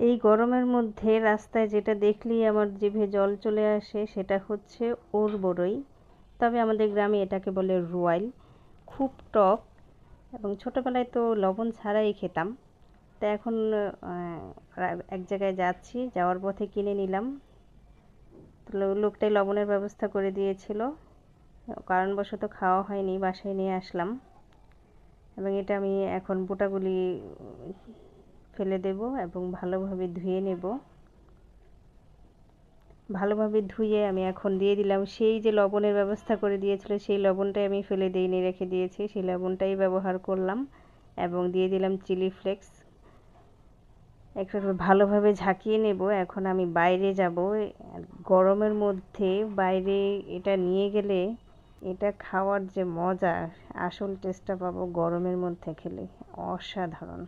এই গরমের মধ্যে রাস্তায় যেটা দেখলেই আমার জিভে জল চলে আসে সেটা হচ্ছে ওর বড়ই। তবে আমাদের গ্রামে এটাকে বলে রুয়াইল। খুব টক এবং ছোটোবেলায় তো লবণ ছাড়াই খেতাম। তা এখন এক জায়গায় যাচ্ছি, যাওয়ার পথে কিনে নিলাম। তো লোকটাই লবণের ব্যবস্থা করে দিয়েছিল, কারণবশত খাওয়া হয়নি, বাসায় নিয়ে আসলাম। এবং এটা আমি এখন বোটাগুলি ফেলে দেব এবং ভালোভাবে ধুয়ে নেব। ভালোভাবে ধুয়ে আমি এখন দিয়ে দিলাম সেই যে লবণের ব্যবস্থা করে দিয়েছিল, সেই লবণটাই আমি ফেলে দিইনি, রেখে দিয়েছি, সেই লবণটাই ব্যবহার করলাম এবং দিয়ে দিলাম চিলি ফ্লেক্স। একটু ভালোভাবে ঝাঁকিয়ে নেব। এখন আমি বাইরে যাব, গরমের মধ্যে বাইরে এটা নিয়ে গেলে এটা খাওয়ার যে মজা, আসল টেস্টটা পাবো গরমের মধ্যে খেলে, অসাধারণ।